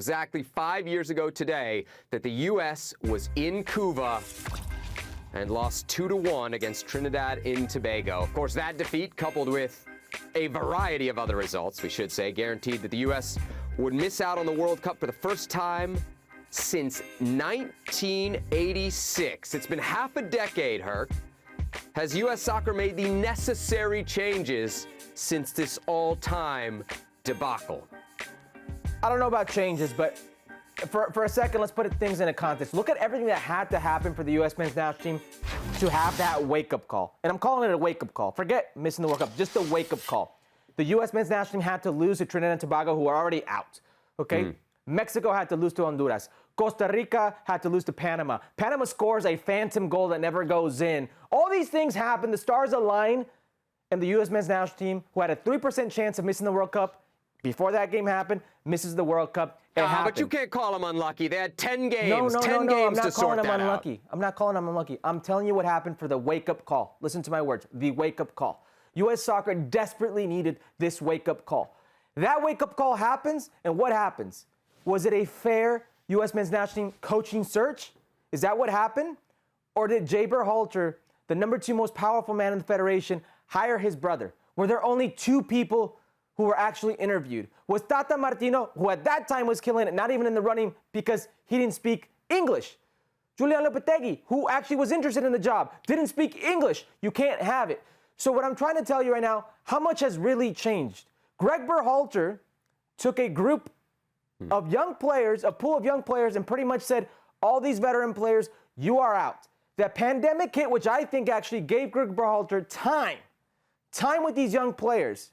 exactly 5 years ago today that the U.S. was in Cuba and lost 2-1 against Trinidad and Tobago. Of course, that defeat, coupled with a variety of other results, we should say, guaranteed that the U.S. would miss out on the World Cup for the first time since 1986. It's been half a decade, Herc. Has U.S. soccer made the necessary changes since this all-time debacle? I don't know about changes, but for a second, let's put things into context. Look at everything that had to happen for the U.S. men's national team to have that wake-up call. And I'm calling it a wake-up call. Forget missing the World Cup, just a wake-up call. The U.S. men's national team had to lose to Trinidad and Tobago, who are already out, okay? Mexico had to lose to Honduras. Costa Rica had to lose to Panama. Panama scores a phantom goal that never goes in. All these things happen. The stars align, and the U.S. men's national team, who had a 3% chance of missing the World Cup before that game happened, misses the World Cup. But you can't call them unlucky. They had 10 games. No, 10 games to sort that out. I'm not calling them unlucky. I'm telling you what happened for the wake-up call. Listen to my words. The wake-up call. U.S. soccer desperately needed this wake-up call. That wake-up call happens, and what happens? Was it a fair U.S. men's national team coaching search? Is that what happened? Or did Jay Berhalter, the number 2 most powerful man in the federation, hire his brother? Were there only 2 people who were actually interviewed? Was Tata Martino, who at that time was killing it, not even in the running because he didn't speak English? Julian Lopetegui, who actually was interested in the job, didn't speak English. You can't have it. So what I'm trying to tell you right now, how much has really changed? Greg Berhalter took a group of young players, a pool of young players, and pretty much said, all these veteran players, you are out. That pandemic hit, which I think actually gave Greg Berhalter time with these young players,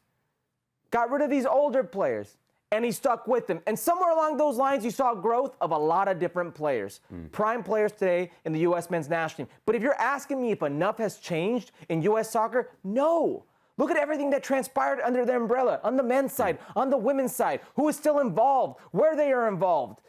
got rid of these older players, and he stuck with them. And somewhere along those lines, you saw growth of a lot of different players, prime players today in the U.S. men's national team. But if you're asking me if enough has changed in U.S. soccer, no. Look at everything that transpired under their umbrella, on the men's side, on the women's side, who is still involved, where they are involved.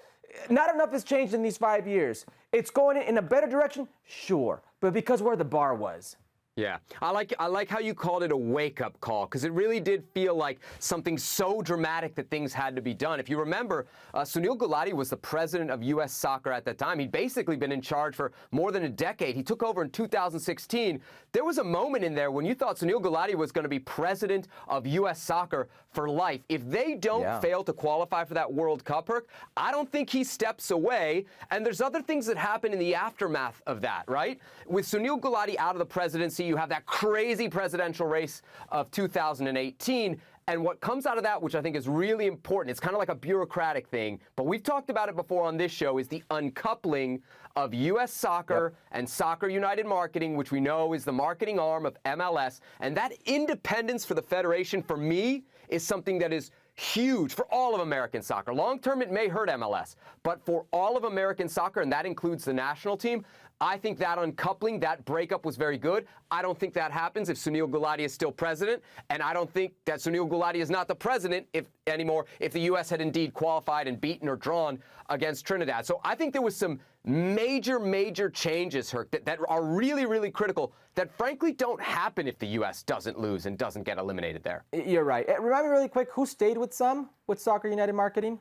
Not enough has changed in these 5 years. It's going in a better direction, sure, but because where the bar was. Yeah, I like how you called it a wake-up call, because it really did feel like something so dramatic that things had to be done. If you remember, Sunil Gulati was the president of U.S. Soccer at that time. He'd basically been in charge for more than a decade. He took over in 2016. There was a moment in there when you thought Sunil Gulati was going to be president of U.S. Soccer for life. If they don't fail to qualify for that World Cup, Herc, I don't think he steps away. And there's other things that happen in the aftermath of that, right? With Sunil Gulati out of the presidency, you have that crazy presidential race of 2018. And what comes out of that, which I think is really important, it's kind of like a bureaucratic thing, but we've talked about it before on this show, is the uncoupling of U.S. soccer and Soccer United Marketing, which we know is the marketing arm of MLS. And that independence for the federation, for me, is something that is huge for all of American soccer. Long term, it may hurt MLS, but for all of American soccer, and that includes the national team, I think that uncoupling, that breakup was very good. I don't think that happens if Sunil Gulati is still president, and I don't think that Sunil Gulati is not the president anymore if the U.S. had indeed qualified and beaten or drawn against Trinidad. So I think there was some major changes, Herc, that are really, really critical that frankly don't happen if the U.S. doesn't lose and doesn't get eliminated there. You're right. Remind me really quick, who stayed with Soccer United Marketing?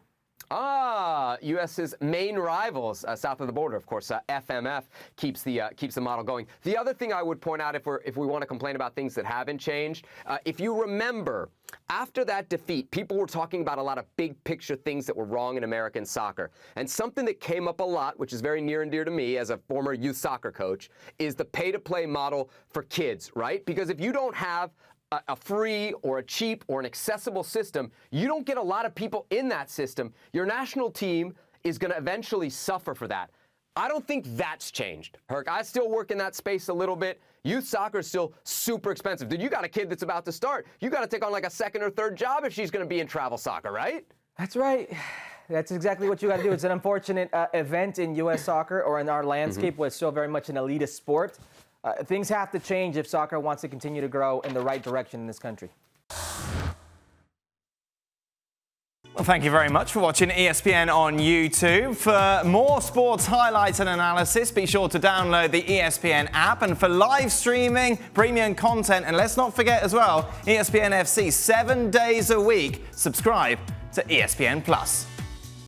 U.S.'s main rivals south of the border, of course. FMF keeps the model going. The other thing I would point out, if we want to complain about things that haven't changed, if you remember, after that defeat, people were talking about a lot of big picture things that were wrong in American soccer. And something that came up a lot, which is very near and dear to me as a former youth soccer coach, is the pay-to-play model for kids, right? Because if you don't have a free or a cheap or an accessible system, you don't get a lot of people in that system. Your national team is going to eventually suffer for that. I don't think that's changed, Herc. I still work in that space a little bit. Youth soccer is still super expensive. Dude, you got a kid that's about to start. You got to take on like a second or third job if she's going to be in travel soccer, right? That's right. That's exactly what you got to do. It's an unfortunate event in U.S. soccer, or in our landscape, where it's still very much an elitist sport. Things have to change if soccer wants to continue to grow in the right direction in this country. Well, thank you very much for watching ESPN on YouTube. For more sports highlights and analysis, be sure to download the ESPN app. And for live streaming, premium content, and let's not forget as well, ESPN FC 7 days a week. Subscribe to ESPN+.